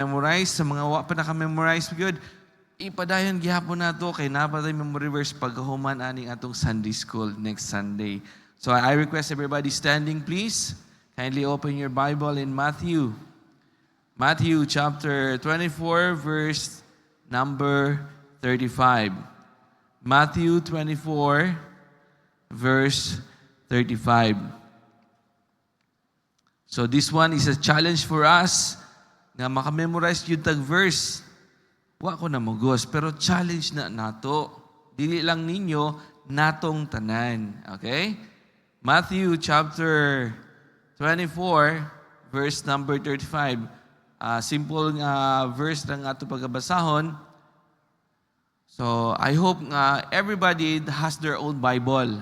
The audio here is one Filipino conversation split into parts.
memorize sa mga wa pa naka-memorize gyud ipadayon gihapon nato kay napatay memory verse paghuman aning atong Sunday school next Sunday. So I request everybody standing please. Kindly open your Bible in Matthew chapter 24 verse number 35. Matthew 24 verse 35. So this one is a challenge for us nga makamemorize yung tag verse. Wa ko na mogos, pero challenge na nato. Dili lang ninyo natong tanan. Okay? Matthew chapter 24, verse number 35. Simple nga verse lang ato pagabasahon. So, I hope nga everybody has their own Bible.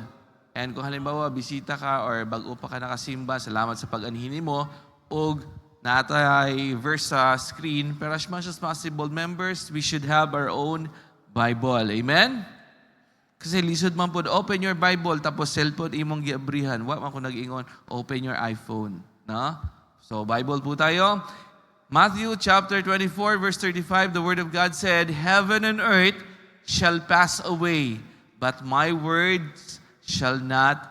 And kung halimbawa, bisita ka or bago pa ka nakasimba, salamat sa pag-anhini mo, o natay verse sa screen, pero as much as possible, members, we should have our own Bible. Amen? Kasi lisod man po, open your Bible, tapos cellphone imong giabrihan. Wa man ko nag-ingon, open your iPhone. No? So, Bible po tayo. Matthew chapter 24, verse 35, the Word of God said, Heaven and earth shall pass away, but my words shall not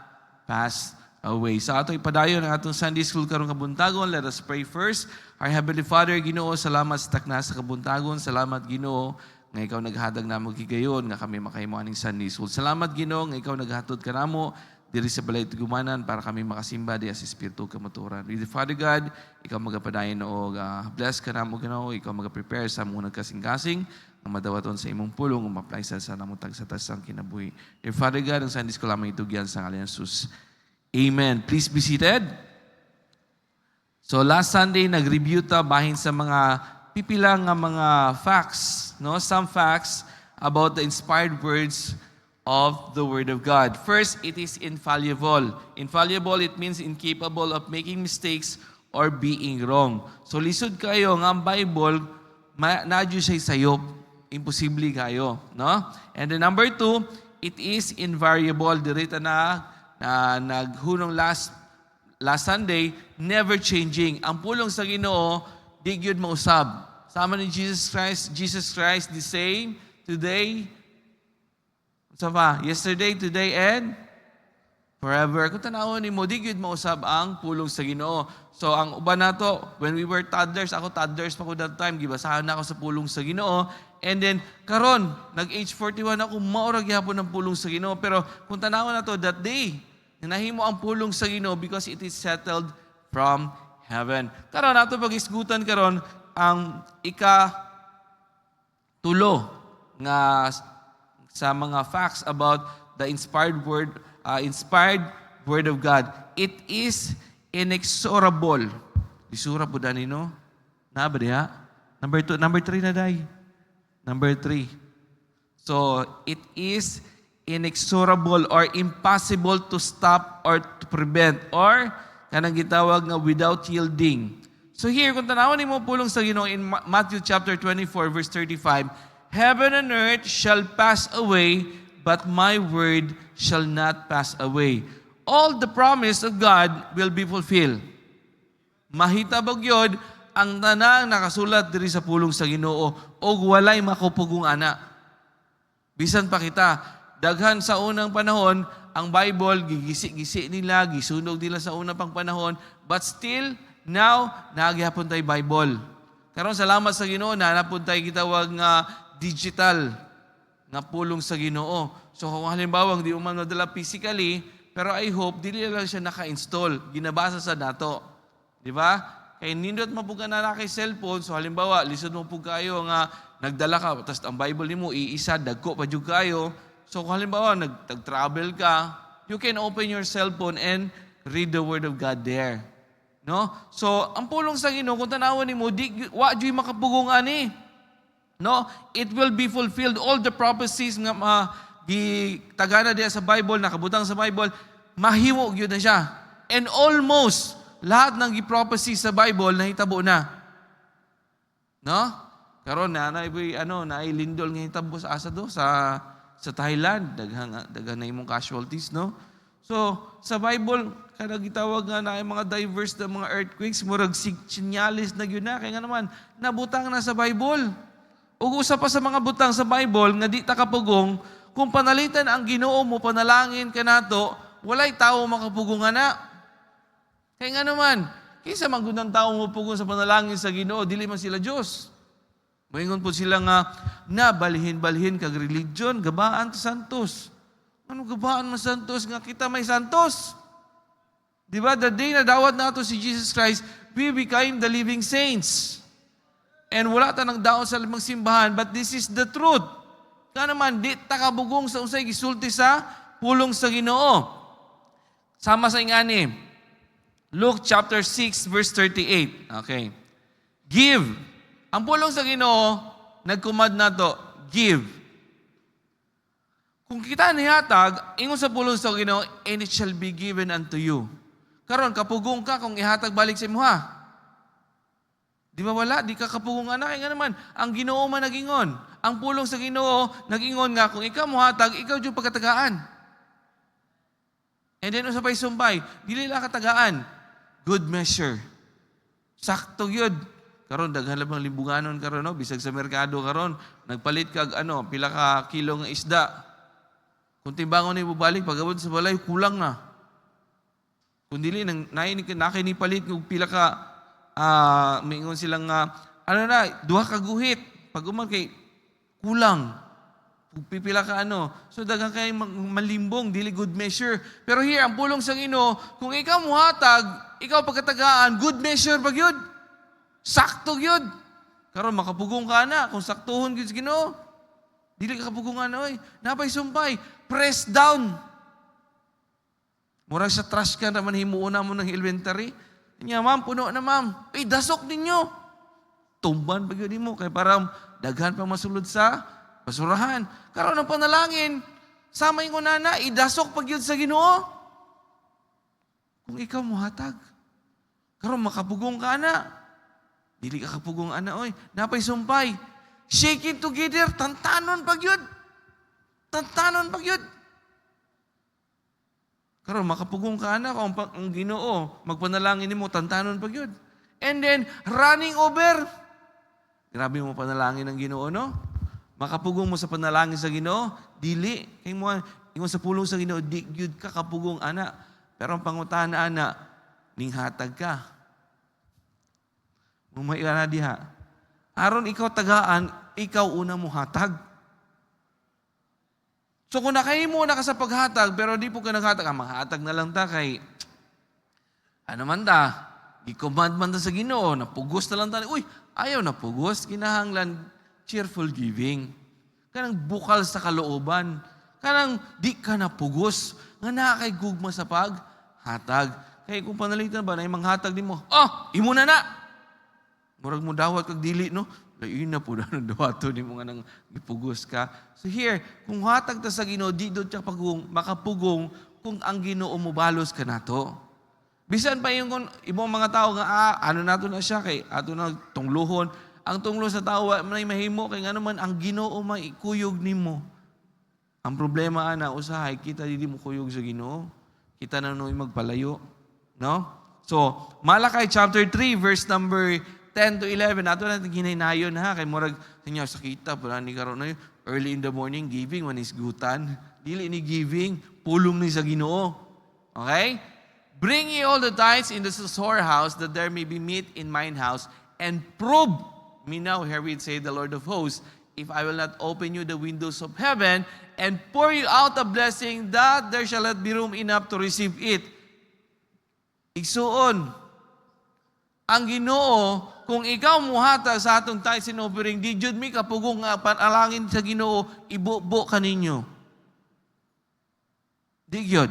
pass away. Sa ato ipadayon ang atong Sunday School karong kabuntagon, let us pray first. Our Heavenly Father, Ginoo, salamat sa takna sa kabuntagon. Salamat, Ginoo, nga ikaw naghatag namo gigayon nga kami makahimo aning Sunday School. Salamat, Ginoo, nga ikaw naghatod kanamo diri sa balay tigumanan para kami makasimba diya sa Espiritu katuturan. With the Father God, ikaw magapadayon og bless kanamo, Ginoo, ikaw magaprepare sa among nagkasing-kasing ang madawaton sa imong pulong o ma-apply sa namong tagsatasang kinabuhi. Dear Father God, ang Sunday School lamang itugyan sa ngalan ni Jesus. Amen. Please be seated. So last Sunday, nag-review ta bahin sa mga pipilang nga mga facts, no? Some facts about the inspired words of the Word of God. First, it is infallible. Infallible, it means incapable of making mistakes or being wrong. So lisod kayo nga ang Bible, nadyo siya sayop. Imposible kayo, no? And then number 2, it is invariable. Dirita na naghunong last Sunday, never changing. Ang pulong sa Ginoo, di gyud mausab. Sama ni Jesus Christ, the same today, yesterday, today, and forever. Kung tanawon nimo, di gyud mausab ang pulong sa Ginoo. So ang uban nato, when we were toddlers, ako toddlers pa ko that time, gibasahan na ako sa pulong sa Ginoo. And then karon, nag-age 41 ako, maura gyapon ang pulong sa Ginoo. Pero kung tanawon nato that day, nahimo ang pulong sa Ginoo because it is settled from heaven. Karon nato pag-isgutan karon ang ika-tulo nga sa mga facts about the inspired word of God. It is inexorable. Isura po dani no? Na ba diha? Number 3 na day. Number 3. So, it is inexorable or impossible to stop or to prevent or kanang gitawag nga without yielding. So here, kung tanawan mo pulong sa Ginoo in Matthew chapter 24 verse 35, Heaven and earth shall pass away, but my word shall not pass away. All the promise of God will be fulfilled. Mahitabog yun ang tanang nakasulat diri sa pulong sa Ginoo o walay makupugong ana. Bisan pa kita, daghan sa unang panahon, ang Bible, gigisi-gisi nila, gisunog nila sa unang pang panahon, but still, now, nagyapon tayo Bible. Karon salamat sa Ginoo na napun tayo gitawag nga digital nga pulong sa Ginoo. So kung halimbawa, hindi mo man nadala physically, pero I hope, dili lang siya naka-install, ginabasa sa dato. Di ba? Kaya nindot mo po ka na kay cellphone, so halimbawa, lisod mo po kayo nga nagdala ka, tapos ang Bible ni mo, iisa, dagko pa dyan kayo. So kung halimbawa, nag-travel ka, you can open your cellphone and read the Word of God there. No? So, ang pulong sa Ginoo, kung tanawan ni mo, wa dyo'y makapugong ani. No? It will be fulfilled. All the prophecies nga tagana diya sa Bible, nakabutang sa Bible, mahimo yun na siya. And almost, lahat ng prophecy sa Bible, nahitabo na. No? Karon na nailindol nga hitabo sa asa do, sa Thailand. Daghan na imong casualties, no? So, sa Bible, kada gitawag nga na mga diverse na mga earthquakes, murag sinyalis na yun na. Kaya nga naman, nabutang na sa Bible. Ug usa pa sa mga butang sa Bible, nga di ta kapugong, kung panalitan ang Ginoo mo, panalangin ka nato, walay tao makapugong na. Kaya nga naman, kaysa magundang tao mo pugong sa panalangin sa Ginoo, dili man sila Diyos. Moingon po sila nga, balhin-balhin kag religion, gabaan to santos. Ano gabaan mo santos? Nga kita may santos. Di ba? The day na dawat nato si Jesus Christ, we became the living saints. And wala ta nang daon sa limang simbahan, but this is the truth. Kaya naman, di takabugong sa unsay gisulti sa pulong sa Ginoo. Sama sa ingani. Luke chapter 6 verse 38. Okay. Give. Ang pulong sa Ginoo, nagkumad na to, give. Kung kita nihatag, ingon sa pulong sa Ginoo, and it shall be given unto you. Karon kapugong ka kung ihatag balik sa imo ha. Di ba wala? Di ka kapugong anak. Nga naman, ang Ginoo man nagingon. Ang pulong sa Ginoo, nagingon nga, kung ikaw muhatag, ikaw yung pagkatagaan. And then usapay sumbay, dili lang katagaan. Good measure. Sakto yun. Karon daghan labang limbunganon karon no, bisag sa merkado karon, nagpalit kag pila ka kilo nga isda. Kung timbangon ni bubalik pagabot sa balay kulang na. Kung dili nang nakini palit kog pila ka mingon silang duha ka guhit. Pag uman kay kulang. Pipila ka So daghang kay malimbong, dili good measure. Pero here ang pulong sa Ginoo, kung ikaw muhatag, ikaw pagkatagaan, good measure pag yun. Sakto yun. Karon makapugong ka na kung saktuhon gyud sa Ginoo. Dili ka kapugong oy. Napay sumpay, press down. Murag sa trash ka naman himuuna mo ng inventory. Nya ma'am, puno na ma'am. Dasok ninyo. Tumban pag yun mo kay para daghan pa masulod sa basurahan. Karon ang panalangin, sama yung unana, idasok pag yun sa Ginoo. Kung ikaw muhatag, karon makapugong ka na. Dili ka kapugong oy. Napay sumpay. Shaking together, tantanon pag yun. Tantanon pag yun. Karon makapugong ka na kung ang Ginoo, magpanalangin mo, tantanon pag yun. And then, running over. Grabe mo panalangin ng Ginoo, no? Makapugong mo sa panalangin sa Ginoo, dili. Kay mo, ingon sa pulong sa Ginoo, di gyud ka kapugong ana. Pero ang pangutana ana, ninghatag ka. Mumay ka na diha. Aron ikaw tagaan, ikaw una mo hatag. So kung nakahimo na ka sa paghatag, pero di po ka naghatag, mahatag na lang ta kay, man ta, i-command man ta sa Ginoo, napugos na lang ta. Uy, ayaw napugos, kinahanglan cheerful giving. Kanang bukal sa kalooban. Kanang di ka napugos, nga nakakaigugma sa paghatag. Kaya kung panalitan ba na yung manghatag din mo, imo na! Murag mo dawat kag dili, no? Lain na po na dawato ni mo nga nang ipugos ka. So here, kung hatag ta sa Ginoo, di doon siya makapugong kung ang Ginoo mo balos ka nato. Bisan pa yung ibang mga tao nga, nato na siya kay ato na tungluhon. Ang tunglo sa tao may mahimo kay nga naman ang Ginoo maikuyog nimo. Ang problema usahay kita dili mo kuyog sa Ginoo. Kita na noy magpalayo, no? So, Malakay chapter 3 verse number 10 to 11, ato natin ginaynayon kay murag ninyo sa kita, pala ni karon na early in the morning, giving, when is gutan. Dili ni giving, pulong ni sa Ginoo. Okay? Bring ye all the tithes into the storehouse, that there may be meat in mine house, and prove me now, here we say the Lord of hosts, if I will not open you the windows of heaven, and pour you out a blessing, that there shall not be room enough to receive it. Igsuon, ang Ginoo, kung ikaw muhatag sa atong tithes and offering, di jud mi kapugong nga panalangin sa Ginoo, ibubo kaninyo. Di jud.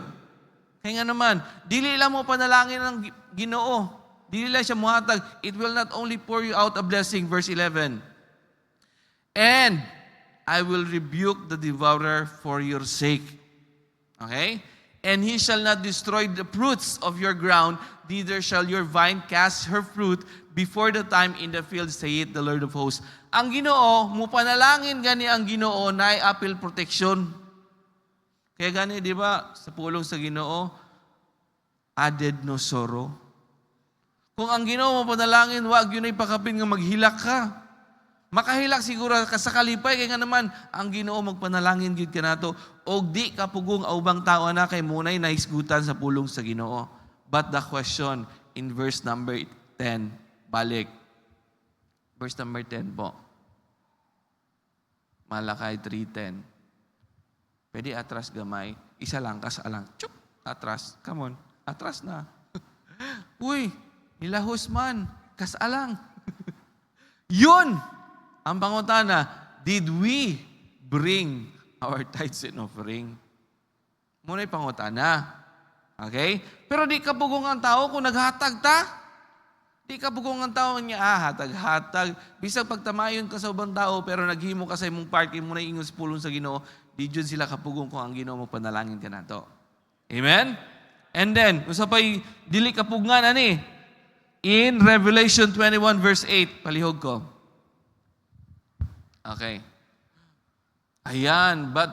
Kaya nga naman, dili lang mo panalangin ng Ginoo. Dili lang siya muhatag. It will not only pour you out a blessing, verse 11. And I will rebuke the devourer for your sake. Okay? And he shall not destroy the fruits of your ground, neither shall your vine cast her fruit before the time in the field, saith the Lord of hosts. Ang Ginoo, mupanalangin gani ang Ginoo na appeal protection. Kaya gani, di ba, sa pulong sa Ginoo, added no sorrow. Kung ang Ginoo mo panalangin, wag yun ay pakapin nga maghilak ka. Makahilak siguro ka sa kalipay, kaya nga naman, ang Ginoo magpanalangin gyud ka nato, og di kapugong aubang tao na kay munay nahisgutan sa pulong sa Ginoo. But the question in verse number 10, balik. Verse number 10 po. Malakay 3:10. Pwede atras gamay, isa lang, kasalang. Chup, atras. Come on, atras na. Uy, nilahos man, kasalang. Yun! Ang pangutana, did we bring our tithes and offering? Muna yung pangutana. Okay? Pero di kapugong ang tao kung naghatag ta. Di kapugong ang tao niya, hatag-hatag. Bisag pagtamayon ka sa ubang tao, pero naghimo ka sa imong part, mo na ingos pulong sa Ginoo, di dyan sila kapugong kung ang Ginoo mo panalangin ka na to. Amen? And then, usa pa'y dili kapugngan ani. In Revelation 21 verse 8, palihog ko. Okay. Ayan, but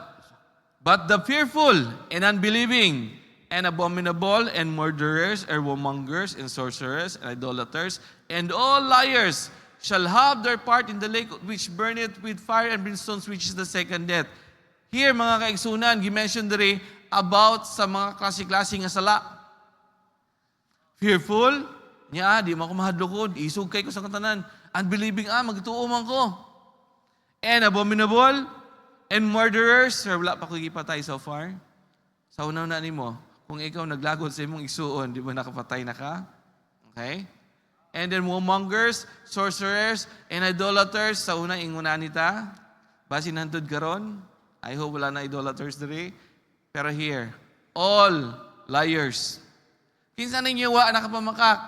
the fearful and unbelieving and abominable and murderers and whoremongers and sorcerers and idolaters and all liars shall have their part in the lake which burneth with fire and brimstones, which is the second death. Here, mga kaigsunan, gimension diri about sa mga klase-klase nga sala. Fearful, niya, di mo ako mahadlokod, isog kay ko sa katanan. Unbelieving, magtuo man ko. And abominable, and murderers. Sir, wala pa ko gipatay so far. Sa unaw na nimo, kung ikaw naglagod sa imong isuon, di ba nakapatay na ka? Okay? And then whoremongers, sorcerers, and idolaters. Sa unang inguna nita, basin hantod karon. I hope wala na idolaters diri. Pero here, all liars. Kinsa ninyo wa nakapamakak?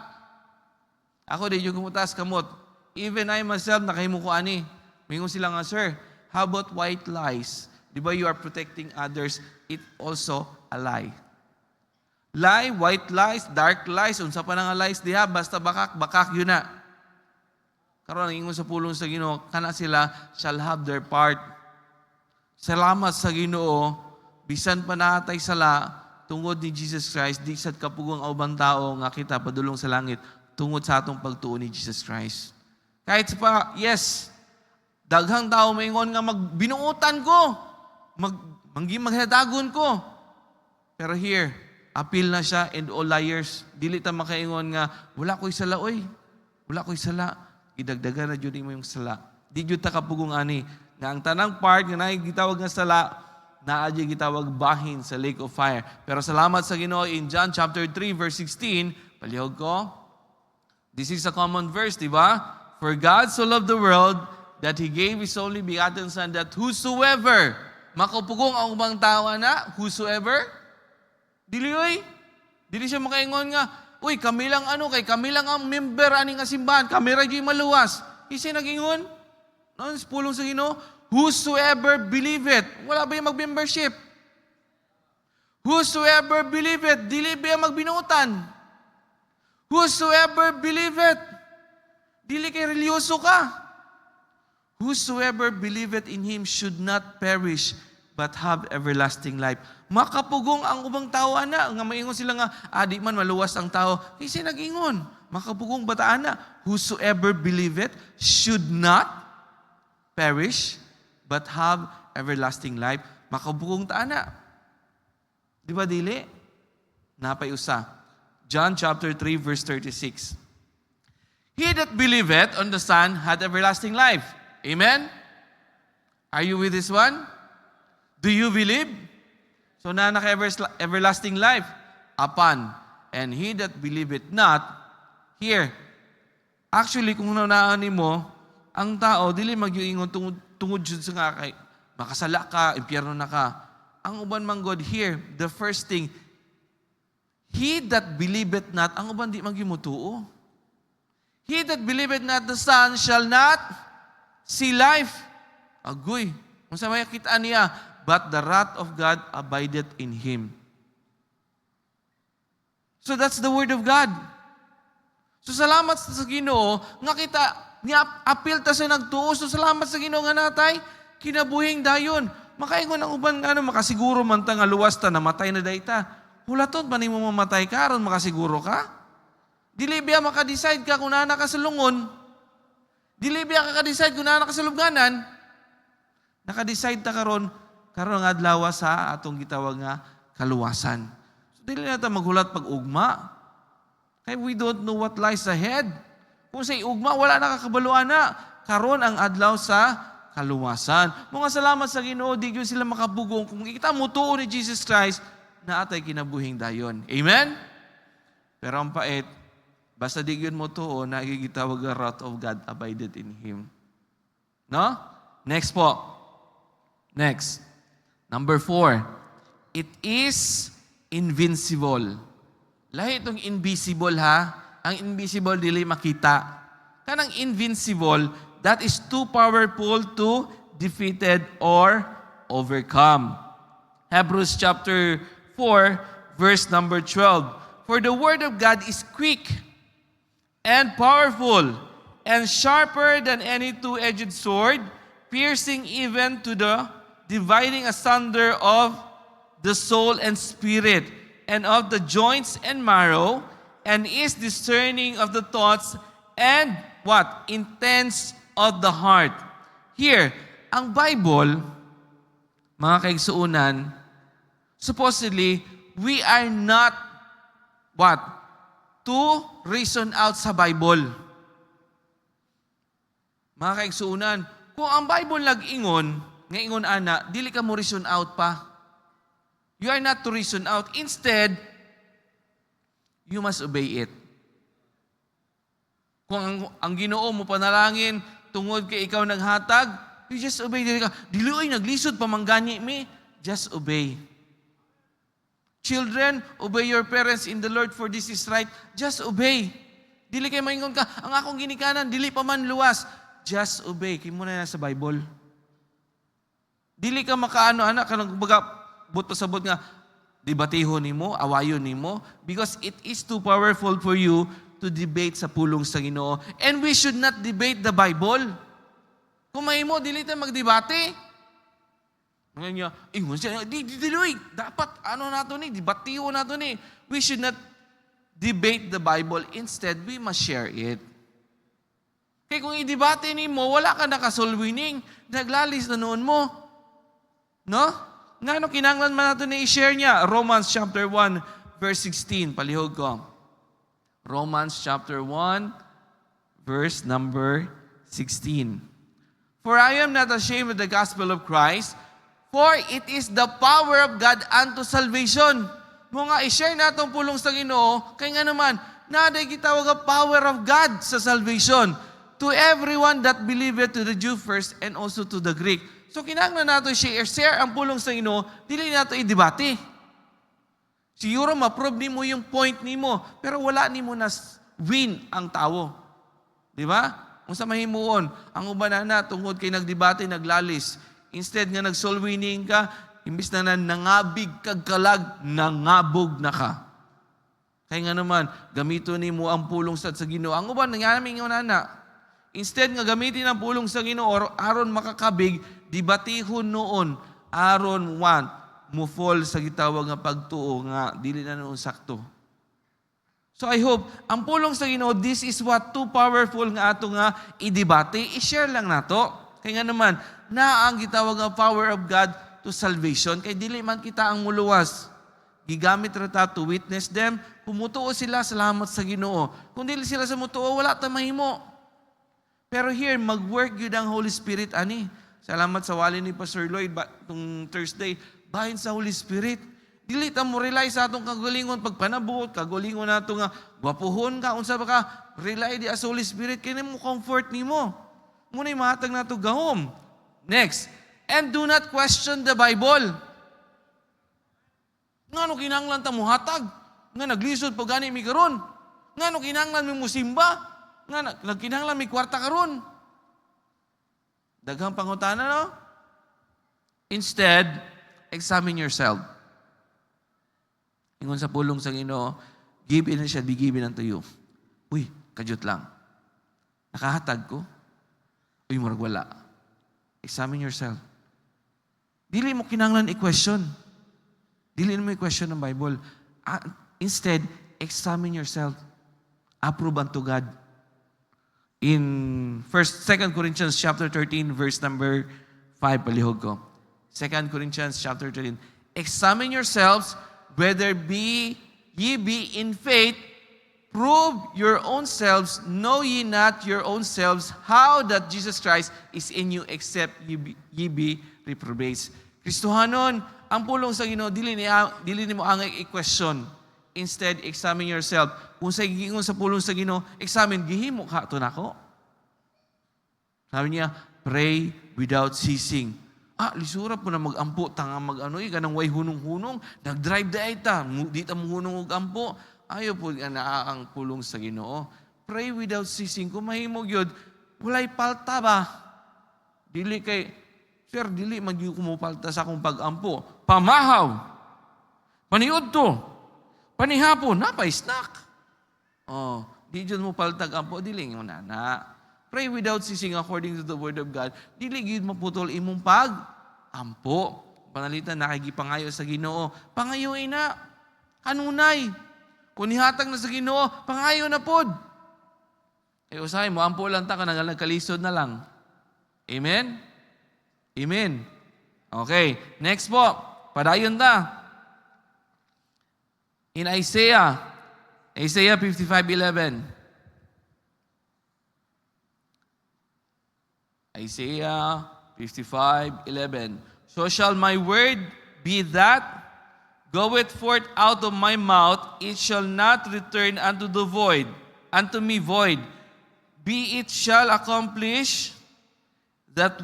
Ako di yung kumutas kamot. Even I myself, nakahimo ko ani. Mingon sila nga, sir, how about white lies? Di ba you are protecting others? It also a lie. Lie, white lies, dark lies, unsa pa na nga lies diha, basta bakak yun na. Karon ang ingon sa pulong sa Ginoo, kana sila shall have their part. Salamat sa Ginoo, bisan pa natay sala, tungod ni Jesus Christ, di sad kapugong aubang tao nga kita padulong sa langit, tungod sa atong pagtuo ni Jesus Christ. Kahit pa, yes, daghang tao maingon nga magbinuutan ko, maghadagon ko. Pero here, appeal na siya and all liars. Dili ta makaingon nga, wala ko'y sala, oy. Wala ko'y sala. Idagdagan na dyan mo yung sala. Di dyan ta kapugong ani. Nga ang tanang part, nga gitawag nga sala, naadya gitawag bahin sa lake of fire. Pero salamat sa Ginoo in John chapter 3 verse 16, palihog ko. This is a common verse, di ba? For God so loved the world that He gave His only begotten Son, that whosoever, makapugong ang ubang tao na, whosoever, dili siya makaingon nga, uy, kami lang kami lang ang member ani nga simbahan, kami ra di maluwas. Kasi nagingon, pulong sa Ginoo, whosoever believeth, wala ba yung mag-membership? Whosoever believeth, dili ba yung magbinutan? Whosoever believeth, dili kay religyoso ka. Whosoever believeth in Him should not perish, but have everlasting life. Makapugong ang ubang tao, ana. Nga maingon sila nga, di man maluwas ang tao. Kasi nag-ingon, makapugong bataan na. Whosoever believeth should not perish, but have everlasting life. Makapugong taan na. Di ba dili? Napay usa. John chapter 3 verse 36. He that believeth on the Son had everlasting life. Amen? Are you with this one? Do you believe? So na everlasting life upon. And he that believeth not, here, actually kung nanaan mo, ang tao, dili magyuingon tungod sa nga kay, makasala ka, impyerno na ka. Ang uban man God, here, the first thing, he that believeth not, ang uban di magyumutuo. He that believeth not the Son shall not see life. Agoy. Kung sa may kitaan niya, but the wrath of God abideth in him. So that's the word of God. So salamat sa Ginoo nga kita niya appeal ta sa nagtuo. So salamat sa Ginoo nga natay kinabuhing dayon. Makaingon ang uban nga makasiguro man ta nga luwas ta namatay na dayta. hulaton pa nimo mamatay ka aron makasiguro ka. Dili biya maka-decide ka kung naa ka sa lungon. Dili biya ka ka-decide kung naa ka sa lubnganan. Naka-decide ta karon nga adlaw sa atong gitawag nga kaluwasan. So, dili nata maghulat pag ugma. Kaya we don't know what lies ahead. Kung sa ugma, wala nakakabaluan na. Karon ang adlaw sa kaluwasan. Mga salamat sa Ginoo, di gyud sila makabugong. Kung kita mo tuo ni Jesus Christ, na atay kinabuhing dayon. Amen? Pero ang pait, basta di gyud mo tuo, nagigitawag ang wrath of God abided in Him. No? Next po. Next. Number 4. It is invincible. Lahi itong invisible ha. Ang invisible dili makita. Kanang invincible, that is too powerful to defeated or overcome. Hebrews chapter 4, verse number 12. For the word of God is quick and powerful and sharper than any two-edged sword, piercing even to the dividing asunder of the soul and spirit, and of the joints and marrow, and is discerning of the thoughts and what? Intents of the heart. Here, ang Bible, mga kaigsuunan, supposedly, we are not what? To reason out sa Bible. Mga kaigsuunan, kung ang Bible nag-ingon, nga ingon ana, dili ka mo reason out pa. You are not to reason out. Instead, you must obey it. Kung ang Ginoo mo panalangin, tungod kay ikaw naghatag, you just obey. Dili ka, dili oy, naglisod pamanggani mi. Just obey. Children, obey your parents in the Lord, for this is right. Just obey. Dili kay maingon ka, ang akong ginikanan, dili pa man luwas. Just obey. Kay muna na sa Bible. Dili ka makaano, anak, kanang baga, buto sabot nga, debatihon nimo, awayon nimo, because it is too powerful for you to debate sa pulong sa Ginoo. And we should not debate the Bible. Kung mahimo, dili tayo magdebate. Ngayon niya, dapat ano nato ni, debatiho nato ni. We should not debate the Bible. Instead, we must share it. Kaya kung i-debate nimo, wala ka nakasoul winning, naglalis na noon mo. No? Nga kinanglan man nato ni i-share niya? Romans chapter 1, verse 16. Palihog ko. Romans chapter 1, verse number 16. For I am not ashamed of the gospel of Christ, for it is the power of God unto salvation. Mga i-share natong pulong sa Ginoo, kay nga naman, naday gitawag ang power of God sa salvation to everyone that believeth, to the Jew first and also to the Greek. So kinahanglan nato share ang pulong sa Ginoo, dili nato i-debate. Siguro ma-prove nimo yung point nimo, pero wala nimo na win ang tao. Di ba? Kung sa mahimuon, ang uban na tungod kay nagdebate, naglalis. Instead nga nag-soul winning ka, imbis na nangabig kag kalag, nangabog na ka. Kaya nga naman, gamito nimo ang pulong sa Ginoo. Ang uban nangyami nga na. Instead nga gamitin ang pulong sa Ginoo aron makakabig, dibatihon noon aron mo fall sa gitawag nga pagtuo nga dili na noon sakto. So I hope ang pulong sa Ginoo, this is what too powerful nga ato nga i-debate, i-share lang nato. Kaya nga naman na ang gitawag nga power of God to salvation, kay dili man kita ang muluwas. Gigamit ra ta to witness them. Kung mutuo sila, salamat sa Ginoo. Kung dili sila sa mutuo, wala ta mahimo. Pero here, mag-work yun ang Holy Spirit, ani. Salamat sa wali ni Pastor Lloyd, itong Thursday, bahin sa Holy Spirit. Dili ta mo rely sa atong kagalingon, pagpanabot, kagalingon na nga, gwapuhon ka, unsa ba ka, rely di sa Holy Spirit, kaya mo comfort ni mo. Muna yung mahatag na ito gahom. Next, and do not question the Bible. Nga no kinanglan ta mo hatag, nga naglisod pag gani mi karon, nga no kinanglan mi musimba, nga nagkinahanglan may kwarta karon. Daghang pangutana, no? Instead, examine yourself. Ingon sa pulong sa Ginoo, give in siya, be given unto you. Uy, kadyot lang. Nakahatag ko? Uy, murag wala. Examine yourself. Dili mo kinahanglan i-question. Dili mo i-question ng Bible. Instead, examine yourself. Approve unto God. In 2 Corinthians chapter 13, verse number 5, palihog ko. 2 Corinthians chapter 13. Examine yourselves whether ye be in faith. Prove your own selves. Know ye not your own selves how that Jesus Christ is in you, except ye be reprobates. Kristohanon, ang pulong sa Ginoo dili ni mo angay i-question. Instead, examine yourself. Kung sa giingon sa pulong sa Ginoo, examine gihimo ka to nako. Sabi niya, pray without ceasing. Lisura po na mag-ampo, tanga mag-anoy, ganang way hunong-hunong, nag-drive dahi ta, di ta hunong og ampo. Ayaw po na ang pulong sa Ginoo. Pray without ceasing. Kung mahimog yun, walay palta ba? Dili kay, sir, dili magyo kumupalta sa akong pag-ampo. Pamahaw. Paniod to. Panihapon, napay-snack. Di dyan mo paltag ampo, dili mo na. Pray without ceasing according to the word of God. Dili gyud maputol imong pag-ampo. Panalitan, nakikipangayo sa Ginoo. Pangayoy na. Kanunay. Kung nihatag na sa Ginoo, pangayo na pod. Usahay mo, ampo lang ta, nagkalisod na lang. Amen? Amen. Okay, next po. Padayon ta. In Isaiah 55:11. Isaiah 55:11. So shall my word be that goeth forth out of my mouth, it shall not return unto me void. Be it shall accomplish that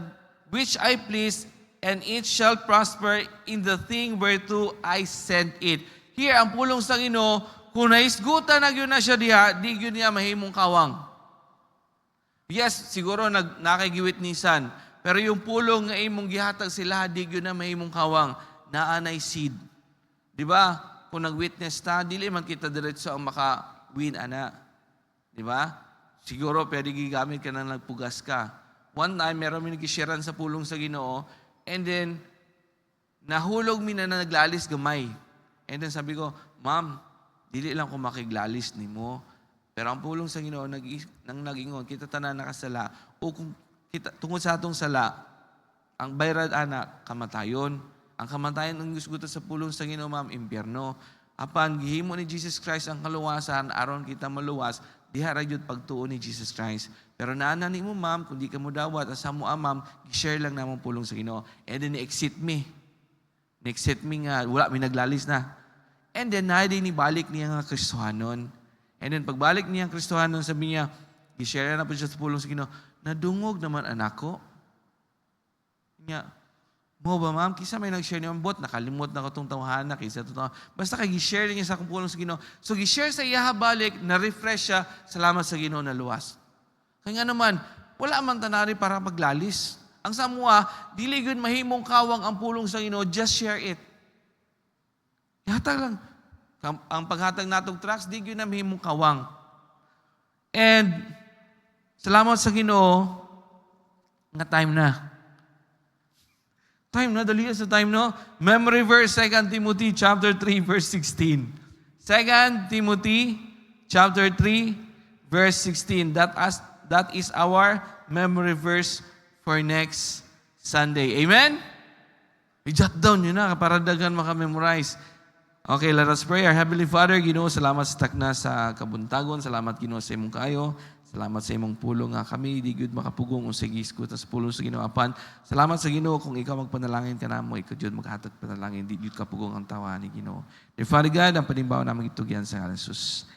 which I please, and it shall prosper in the thing whereto I sent it. Here, ang pulong sa Ginoo, kung naisgutan na yun na siya diha, di yun niya mahimong kawang. Yes, siguro nakigiwitnisan, pero yung pulong nga imong gihatag sila, di yun na mahimong kawang, naanay seed. Di ba? Kung nag-witness ta, dili man kita diretso ang maka-win, ana. Di ba? Siguro, pwede gigamit ka nang nagpugas ka. One time, meron mi nagisharean sa pulong sa Ginoo, and then, nahulog mi na naglalis gamay. And then sabi ko, Ma'am, dili lang ko makiglalis ni mo. Pero ang pulong sa Ginoo, nang nagingon, kita tanan nakasala, o kung kita, tungkol sa atong sala, ang bayrad anak, kamatayon. Ang kamatayon ng gusguta sa pulong sa Ginoo, ma'am, impyerno. Apan, gihimo ni Jesus Christ ang kaluwasan, aron kita maluwas, diha ra gyud pagtuon ni Jesus Christ. Pero naana ni mo, ma'am, kung di ka mo dawat, asa mo, ma'am, i-share lang namang pulong sa Ginoo. And then, ni-exit me. Ni-exit me nga, wala, may naglalis na. And then, ni balik niya nga Kristohanon. And then, pagbalik niya ang Kristohanon, sabi niya, i-share na po siya sa pulong sa Ginoo, nadungog naman anak ko. Niya, mo ba ma'am, kisa may nag-share niya ang bot, nakalimot na ko itong tawhana, kisa ito. Basta kay i-share niya sa akong pulong sa Ginoo. So, i-share sa iya balik, na-refresh siya, salamat sa Ginoo na luwas. Kaya nga naman, wala man tanari para paglalis. Ang samua, dili gyud mahimong kawang ang pulong sa Ginoo, just share it. Hatag lang. Ang paghatag natong tracks, di gyud na mahimong kawang. And, salamat sa Ginoo, nga time na. Time na, dali sa time, no? Memory verse, 2 Timothy chapter 3, verse 16. 2 Timothy chapter 3, verse 16. That is our memory verse for next Sunday. Amen? I-jot down yun na, para dagan maka-memorize. Okay, let us pray. Our Heavenly Father, Ginoo, salamat sa takna sa kabuntagon. Salamat, Ginoo, sa imong kayo. Salamat sa imong pulong nga kami. Di gyud makapugong o sigis ko sa pulong sa Ginoo apan. Salamat sa Ginoo kung ikaw magpanalangin ka namo, ikaw gyud maghatag panalangin. Di gyud kapugong ang tawa ni Ginoo. Dear Father God, ang panimbaw namin itugyan sa ngalan ni Jesus.